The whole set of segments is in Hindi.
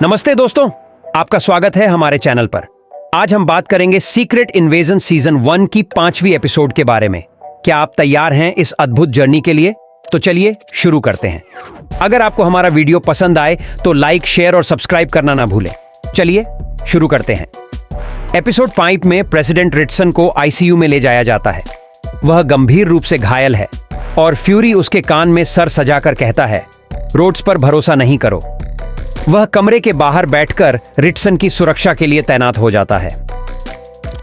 नमस्ते दोस्तों, आपका स्वागत है हमारे चैनल पर। आज हम बात करेंगे सीक्रेट इन्वेजन सीजन 1 की 5वीं एपिसोड के बारे में। क्या आप तैयार हैं इस अद्भुत जर्नी के लिए? तो चलिए शुरू करते हैं। अगर आपको हमारा वीडियो पसंद आए तो लाइक, शेयर और सब्सक्राइब करना ना भूलें। चलिए शुरू करते हैं। एपिसोड 5 में प्रेसिडेंट रिटसन को आईसीयू में ले जाया जाता है। वह गंभीर रूप से घायल है और फ्यूरी उसके कान में सर सजाकर कहता है, रोड्स पर भरोसा नहीं करो। वह कमरे के बाहर बैठकर रिटसन की सुरक्षा के लिए तैनात हो जाता है।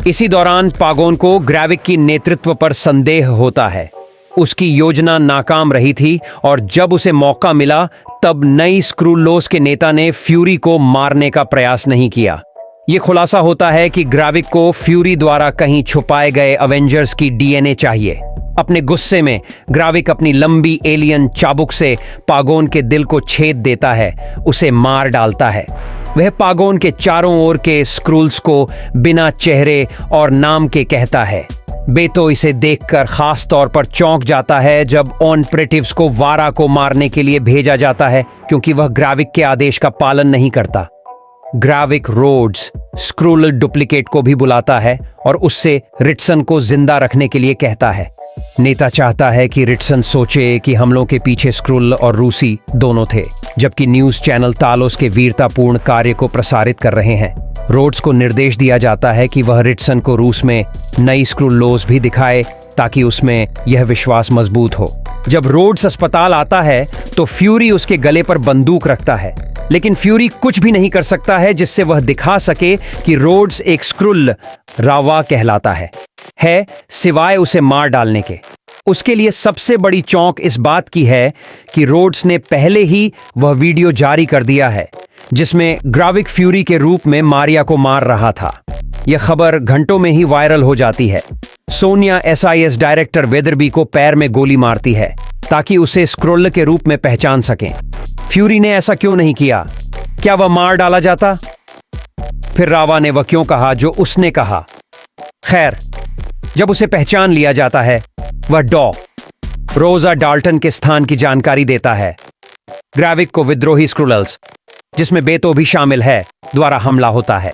इसी दौरान पागोन को ग्राविक की नेतृत्व पर संदेह होता है। उसकी योजना नाकाम रही थी और जब उसे मौका मिला तब नई स्क्रूलोस के नेता ने फ्यूरी को मारने का प्रयास नहीं किया। यह खुलासा होता है कि ग्राविक को फ्यूरी द्वारा कहीं छुपाए गए अवेंजर्स की डीएनए चाहिए। अपने गुस्से में ग्राविक अपनी लंबी एलियन चाबुक से पागोन के दिल को छेद देता है, उसे मार डालता है। वह पागोन के चारों ओर के स्क्रूल्स को बिना चेहरे और नाम के कहता है। बेतो इसे देखकर खास तौर पर चौंक जाता है जब ऑनपरेटिव्स को वारा को मारने के लिए भेजा जाता है, क्योंकि वह ग्राविक के आदेश का पालन नहीं करता। ग्राविक रोड्स स्क्रूल डुप्लीकेट को भी बुलाता है और उससे रिटसन को जिंदा रखने के लिए कहता है। नेता चाहता है कि रिटसन सोचे कि हमलों के पीछे स्क्रूल और रूसी दोनों थे, जबकि न्यूज चैनल तालोस के वीरतापूर्ण कार्य को प्रसारित कर रहे हैं। रोड्स को निर्देश दिया जाता है कि वह रिटसन को रूस में नई स्क्रूलोस भी दिखाए ताकि उसमें यह विश्वास मजबूत हो। जब रोड्स अस्पताल आता है तो फ्यूरी उसके गले पर बंदूक रखता है, लेकिन फ्यूरी कुछ भी नहीं कर सकता है जिससे वह दिखा सके कि रोड्स एक स्क्रूल रावा कहलाता है सिवाय उसे मार डालने के। उसके लिए सबसे बड़ी चौंक इस बात की है कि रोड्स ने पहले ही वह वीडियो जारी कर दिया है जिसमें ग्राविक फ्यूरी के रूप में मारिया को मार रहा था। यह खबर घंटों में ही वायरल हो जाती है। सोनिया एसआईएस डायरेक्टर वेदरबी को पैर में गोली मारती है ताकि उसे स्क्रोल के रूप में पहचान सकें। फ्यूरी ने ऐसा क्यों नहीं किया? क्या वह मार डाला जाता? फिर रावा ने वह क्यों कहा जो उसने कहा? खैर, जब उसे पहचान लिया जाता है, वह रोजा डाल्टन के स्थान की जानकारी देता है। ग्राविक को विद्रोही स्क्रूल्स, जिसमें बेतो भी शामिल है, द्वारा हमला होता है,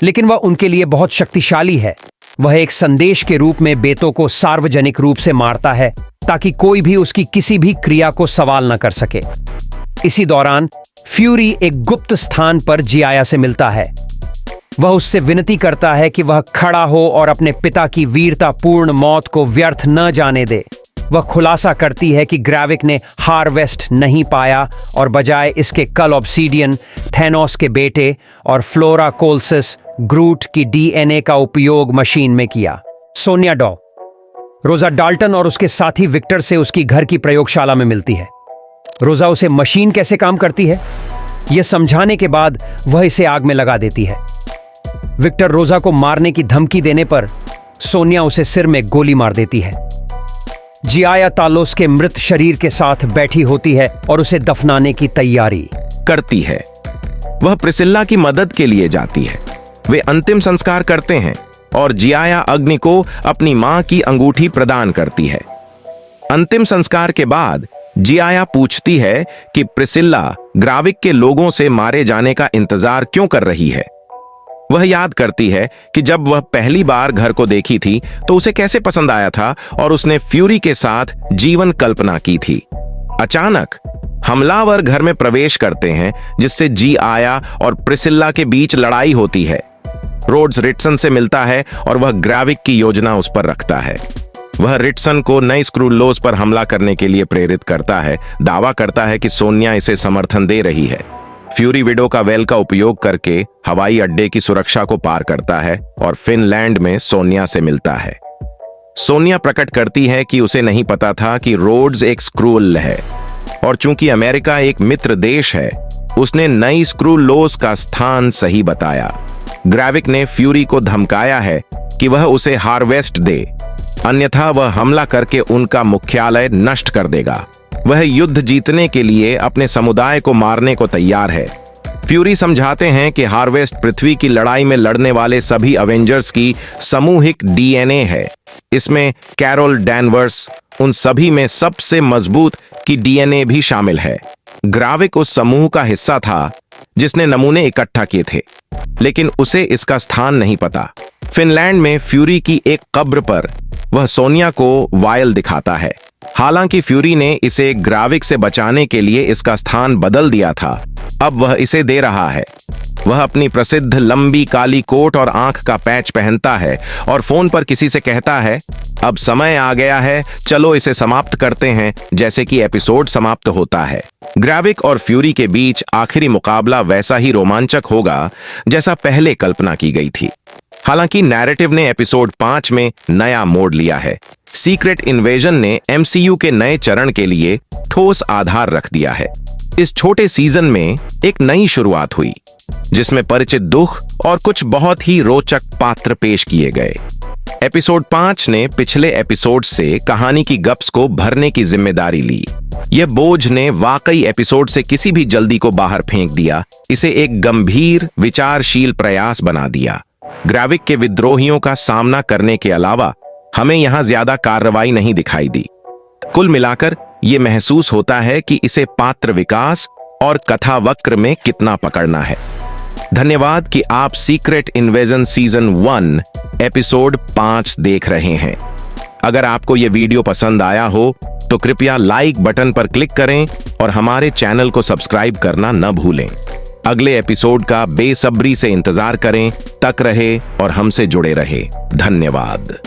लेकिन वह उनके लिए बहुत शक्तिशाली है। वह एक संदेश के रूप में बेतो को सार्वजनिक रूप से मारता है ताकि कोई भी उसकी किसी भी क्रिया को सवाल न कर सके। इसी दौरान फ्यूरी एक गुप्त स्थान पर जियाया से मिलता है। वह उससे विनती करता है कि वह खड़ा हो और अपने पिता की वीरतापूर्ण मौत को व्यर्थ न जाने दे। वह खुलासा करती है कि ग्राविक ने हार्वेस्ट नहीं पाया और बजाय इसके कल ऑब्सीडियन, थैनोस के बेटे और फ्लोरा कोल्सिस ग्रूट की डीएनए का उपयोग मशीन में किया। सोनिया रोजा डाल्टन और उसके साथी विक्टर से उसकी घर की प्रयोगशाला में मिलती है। रोजा उसे मशीन कैसे काम करती है यह समझाने के बाद वह इसे आग में लगा देती है। विक्टर रोजा को मारने की धमकी देने पर सोनिया उसे सिर में गोली मार देती है। जियाया तालोस के मृत शरीर के साथ बैठी होती है और उसे दफनाने की तैयारी करती है। वह प्रिसिल्ला की मदद के लिए जाती है। वे अंतिम संस्कार करते हैं और जियाया अग्नि को अपनी मां की अंगूठी प्रदान करती है। अंतिम संस्कार के बाद जियाया पूछती है कि प्रिसिल्ला ग्राविक के लोगों से मारे जाने का इंतजार क्यों कर रही है। वह याद करती है कि जब वह पहली बार घर को देखी थी तो उसे कैसे पसंद आया था और उसने फ्यूरी के साथ जीवन कल्पना की थी। अचानक हमलावर घर में प्रवेश करते हैं जिससे जियाया और प्रिसिल्ला के बीच लड़ाई होती है। रोड्स रिटसन से मिलता है और वह ग्राविक की योजना उस पर रखता है। वह रिटसन को नई स्क्रूलोस पर हमला करने के लिए प्रेरित करता है। दावा करता है कि सोनिया इसे समर्थन दे रही है। फ्यूरी विडो का वेल का उपयोग करके हवाई अड्डे की सुरक्षा को पार करता है और फिनलैंड में सोनिया से मिलता है। सोनिया प्रकट करती है कि उसे नहीं पता था कि रोड्स एक स्क्रूल है और चूंकि अमेरिका एक मित्र देश है, उसने नई स्क्रूलोस का स्थान सही बताया। ग्राविक ने फ्यूरी को धमकाया है कि वह उसे हार्वेस्ट दे, अन्यथा वह हमला करके उनका मुख्यालय नष्ट कर देगा। वह युद्ध जीतने के लिए अपने समुदाय को मारने को तैयार है। फ्यूरी समझाते हैं कि हार्वेस्ट पृथ्वी की लड़ाई में लड़ने वाले सभी अवेंजर्स की सामूहिक डीएनए है। इसमें कैरोल डैनवर्स उन सभी में सबसे मजबूत की डीएनए भी शामिल है। ग्राविक उस समूह का हिस्सा था जिसने नमूने इकट्ठा किए थे, लेकिन उसे इसका स्थान नहीं पता। फिनलैंड में फ्यूरी की एक कब्र पर वह सोनिया को वायल दिखाता है। हालांकि फ्यूरी ने इसे ग्राविक से बचाने के लिए इसका स्थान बदल दिया था, अब वह इसे दे रहा है। वह अपनी प्रसिद्ध लंबी काली कोट और आंख का पैच पहनता है और फोन पर किसी से कहता है, अब समय आ गया है, चलो इसे समाप्त करते हैं, जैसे कि एपिसोड समाप्त होता है। ग्राविक और फ्यूरी के बीच आखिरी मुकाबला वैसा ही रोमांचक होगा जैसा पहले कल्पना की गई थी। हालांकि नैरेटिव ने एपिसोड 5 में नया मोड़ लिया है। सीक्रेट इन्वेजन ने एमसीयू के नए चरण के लिए ठोस आधार रख दिया है। इस छोटे सीजन में एक नई शुरुआत हुई, जिसमें परिचित दुख और कुछ बहुत ही रोचक पात्र पेश किए गए। एपिसोड 5 ने पिछले एपिसोड से कहानी की गप्स को भरने की जिम्मेदारी ली। यह बोझ ने वाकई एपिसोड से किसी भी जल्दी को बाहर फेंक दिया, इसे एक गंभीर विचारशील प्रयास बना दिया। ग्राविक के विद्रोहियों का सामना करने के अलावा हमें यहां ज्यादा कार्रवाई नहीं दिखाई दी। कुल मिलाकर यह महसूस होता है कि इसे पात्र विकास और कथा वक्र में कितना पकड़ना है। धन्यवाद कि आप सीक्रेट इन्वेजन सीजन 1 एपिसोड 5 देख रहे हैं। अगर आपको यह वीडियो पसंद आया हो तो कृपया लाइक बटन पर क्लिक करें और हमारे चैनल को सब्सक्राइब करना न भूलें। अगले एपिसोड का बेसब्री से इंतजार करें, तक रहे और हमसे जुड़े रहे। धन्यवाद।